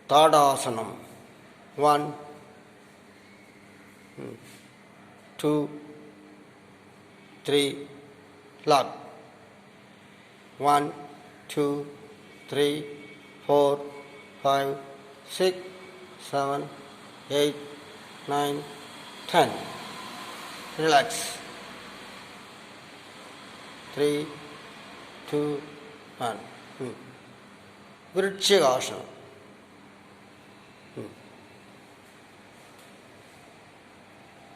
Tadasanam. 1, 2, 3, lock. 1, 2, 3, 4, 5, 6, 7, 8, 9, 10. Relax. 3, 2, 1. Vrichikasana.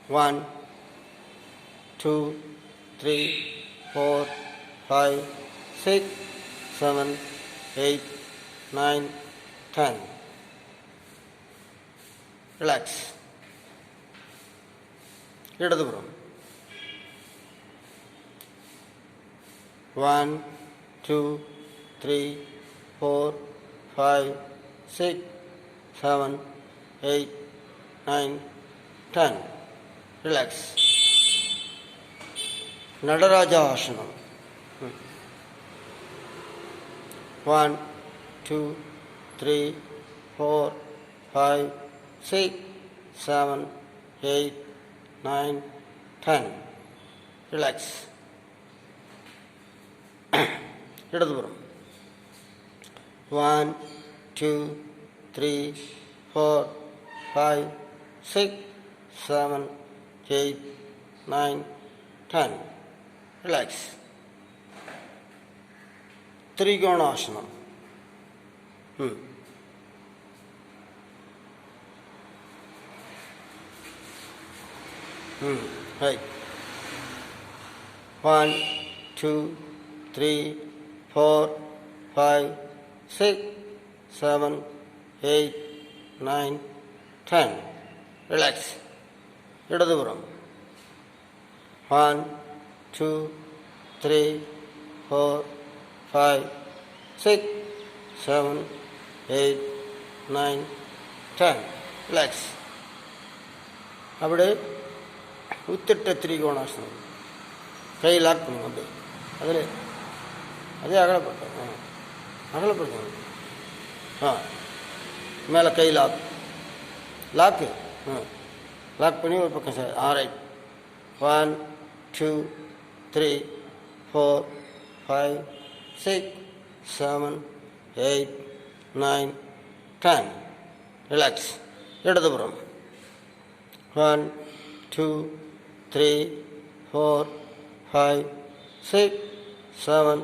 1, 2, 3, 4, 5, 6, 7, 8, 9, 10. Relax. இடதுபுறம். 1, 2, 3, 4, 5, 6, 7, 8, 9, 10. Relax. Nadarajasana. 1, 2, 3, 4, 5, 6, 7, 8, 9, 10. Relax. இடதுபுறம். 1, 2, 3, 4, 5, 6, 7, 8, 9, 10. Relax. Trikonasana. Right. 1, 2, 3, 4, 5, 6, 7, 8, 9, 10. Relax. இடதுபுறம். 1, 2, 3, 4, 5, 6, 7, 8, 9, 10. Relax. அப்படியே உத்திட்ட திரிகோணாசனம். கை lock பண்ணுங்க. அப்படியே அதில் அதே அகலப்படுத்த மேலே கை லாக் லாக்கு லாக் பண்ணி ஒரு பக்கம் சார். ரைட். 1, 2, 3, 4, 5, 6, 7, 8, 9, 10. ரிலாக்ஸ். இடதுபுறம். 1, 2, 3, 4, 5, 6, 7,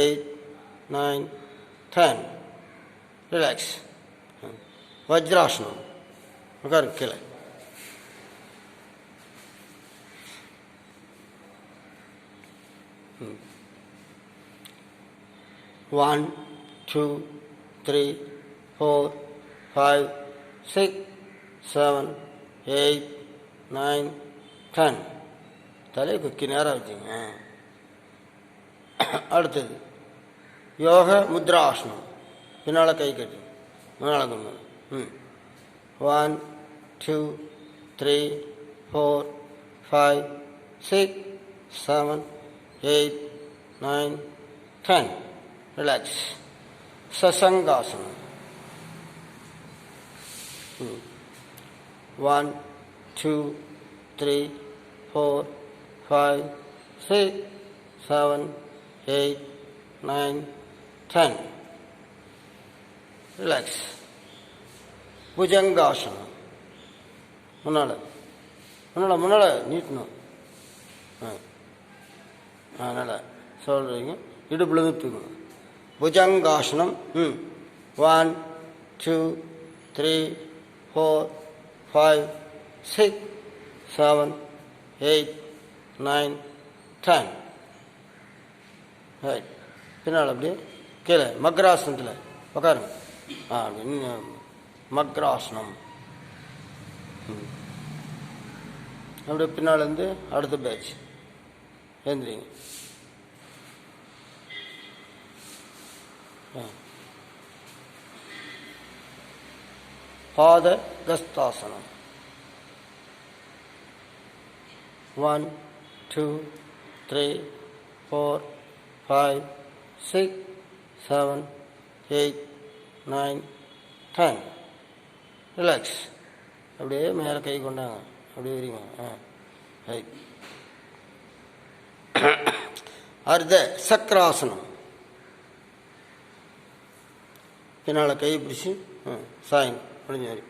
8, 9, 10. ரிலாக்ஸ். வஜ்ராசனம். உட்காரு கீழே. One, 2, 3, 4, 5, 6, 7, 8, 9, 10. தலையை குக்கி நேரம் வச்சுங்க. அடுத்தது யோக முத்ராசனம். பின்னால் கை கட்டி முன்னால் கொண்டு 1, 2, 3, 4, 5, 6, 7, 8, 9, 10. Relax. Sasangasana. 1, 2, 3, 4, 5, 6, 7, 8, 9, 10. Relax. Bhujangasana. முன்னால் நீட்டணும். நல்லா சொல்கிறீங்க. இடுப்புலேருந்து தூக்கணும். புஜங்காசனம். 1, 2, 3, 4, 5, 6, 7, 8, 9, 10. ரைட். பின்னால் அப்படியே கீழே மக்ராசனத்தில் உட்காருங்க. அப்படின்னு மக்ராசனம். அப்படியே பின்னாலேருந்து அடுத்த பேட்ச் எழுந்திரிங்க. பாதகஸ்தாசனம். 1, 2, 3, 4, 5, 6, 7, 8, 9, 10. ரிலாக்ஸ். அப்படியே மேலே கை கொண்டாங்க, அப்படியே வரீங்க. ரைட். அர்த்த சக்கராசனம். பின்னால் கை பிடிச்சி சாயிங் முடிஞ்ச மாதிரி.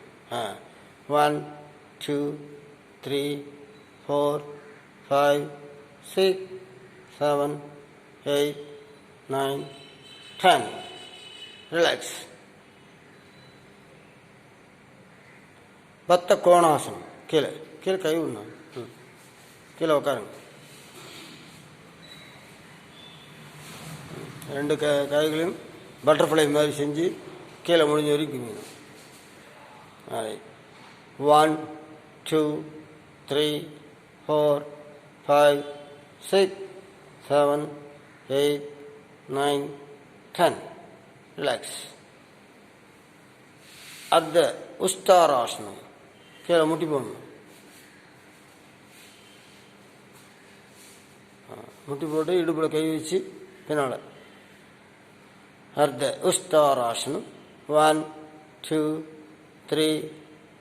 1 2 3 4 5 6 7 8 9 10. ரிலாக்ஸ். பத்த கோணாசனம். கீழே கீழே கை விடணும். கீழே உட்காருங்க. ரெண்டு கைகளையும் பட்டர்ஃப்ளை மாதிரி செஞ்சு கீழே முடிஞ்ச வரைக்கும் குமியணும். 1 2 3 4 5 6 7 8 9 10. ரிலாக்ஸ். அர்த்த உஸ்தாராசனம். கீழே முட்டி போடணும். முட்டி போட்டு இடுப்பில் கை வச்சு பின்னால். அர்த்த உஸ்தாராசனம். 1 2 3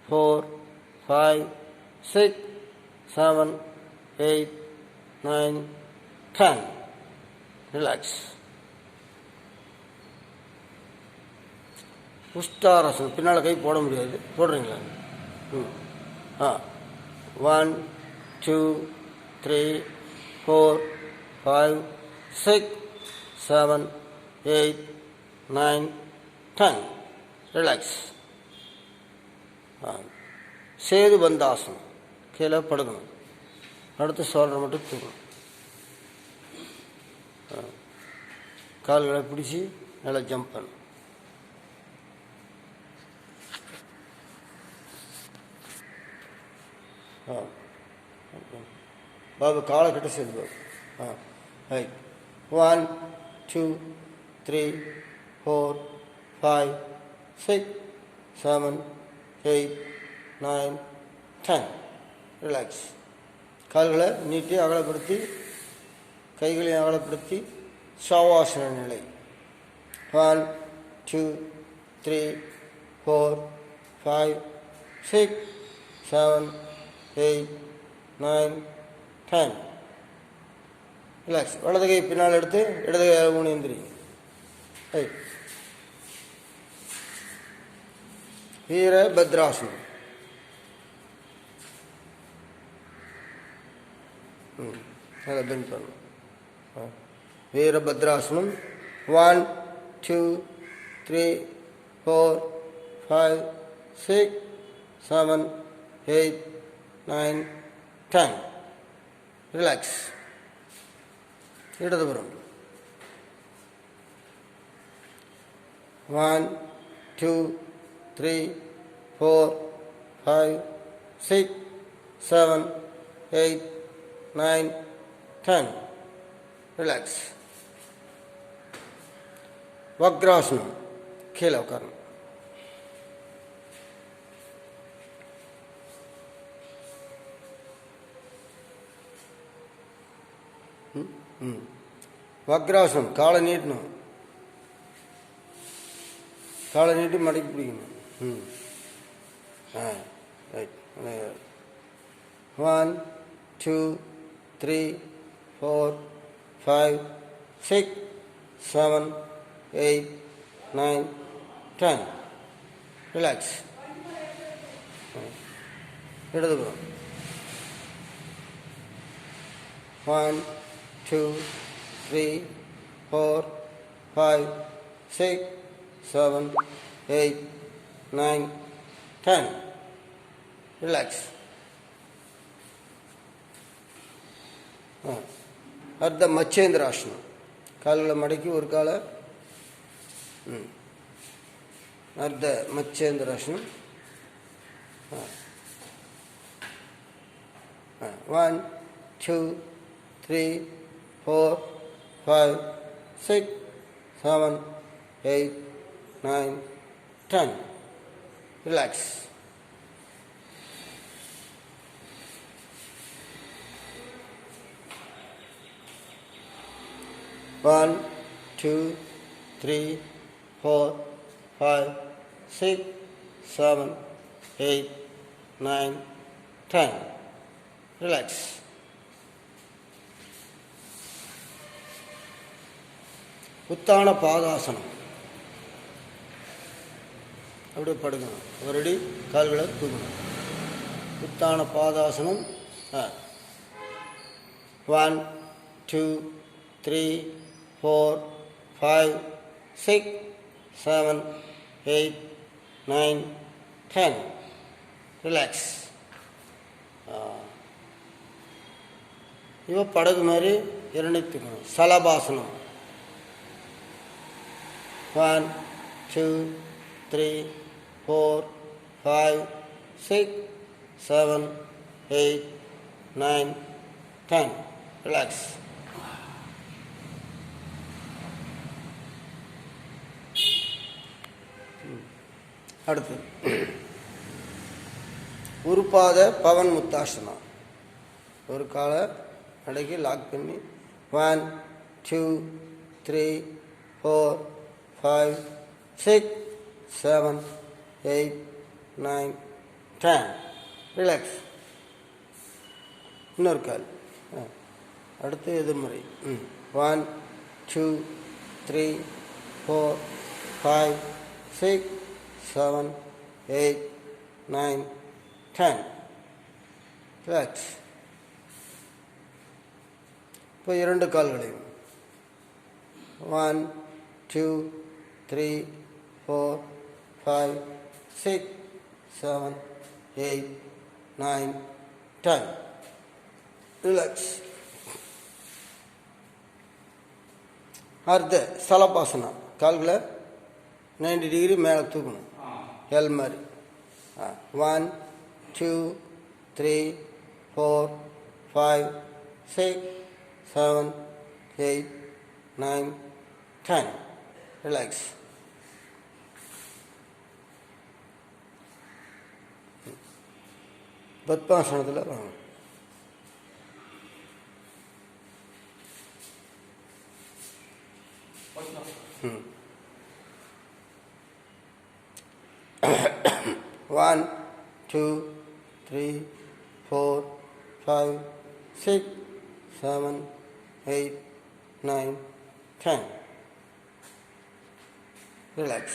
4 5 6 7 8 9 10. ரிலாக்ஸ். உஸ்தாராசனம். பின்னால் கை போட முடியாது, போடுறீங்களா? 1 2 3 4 5 6 7 8 9 10. ரிலாக்ஸ். சேது பந்தாசனம். கீழே படுக்கணும். அடுத்து சோழரை மட்டும் தூக்கணும். கால்களை பிடிச்சி நல்லா ஜம்ப் பண்ணணும். பாபு காலை கிட்ட சேர்ந்து பாபு. ரைட். 1 2 3 4 5 6 7 8 9 10. ரிலாக்ஸ். கால்களை நீட்டி அகலப்படுத்தி கைகளையும் அகலப்படுத்தி சாவாசன நிலை. 1 2 3 4 5 6 7 8 9 10. ரிலாக்ஸ். வலது கை பின்னால் எடுத்து இடது கை ஊனி எந்திரிங்க. ரைட். வீரபத்ராசனம். நல்லா பெண்ட் பண்ணணும். வீரபத்ராசனம். 1 2 3 4 5 6 7 8 9 10. ரிலாக்ஸ். இடதுபுறம். 1 2 3 4 5 6 7 8 9 10. ரிலாக்ஸ். வக்ராசனம். கீழே உட்காரணும். வக்ராசனம். காலை நீட்டணும். காலை நீட்டி மடக்கி பிடிக்கணும். ரைட். 1 2 3 4 5 6 7 8 9 10. ரிலாக்ஸ். இடதுபுறம். 1 2 3 4 5 6 7 8 9 10. ரிலாக்ஸ். அர்த்த மச்சேந்திராசனம். கால்களை மடக்கி ஒரு காலை. அர்த்த மச்சேந்திராசனம். 1 2 3 4 5 6 7 8 9 10. ரிலாக்ஸ். One, 2 3 4 5 6 7, 8, 9, 10. Relax. உத்தான பாதாசனம். அப்படியே படுக்கணும். ஒரு அடி கால்களை தூக்கணும். உத்தான பாதாசனம். 1, 2, 3, 4, 5, 6, 7, 8, 9, 10. ரிலாக்ஸ். இவ படகு மாதிரி இரணித்துக்கணும். சலபாசனம். 1, 2, 3, 4, 5, 6, 7, 8, 9, 10. ரிலாக்ஸ். அடுத்து உருப்பாத பவன் முத்தாசனா. ஒரு காலை அடக்கி லாக் பண்ணி 1, 2, 3, 4, 5, 6, 7, 8, 9, 10. ரிலாக்ஸ். இன்னொரு கால். அடுத்து எதிர்மறை. 1, 2, 3, 4, 5, 6, 7, 8, 9, 10. ரிலாக்ஸ். இப்போ இரண்டு கால்களையும் 1, 2, 3, 4, 5, 6, 7, 8, 9, 10. ரிலாக்ஸ். அடுத்து சலபாசனா. கால்களை 90 டிகிரி மேலே தூக்கணும். எல் மாதிரி. 1, 2, 3, 4, 5, 6, 7, 8, 9, 10. ரிலாக்ஸ். பத்மாசனத்தில் வாங்க. One, 2, 3, 4, 5, 6, 7, 8, 9, 10. Relax.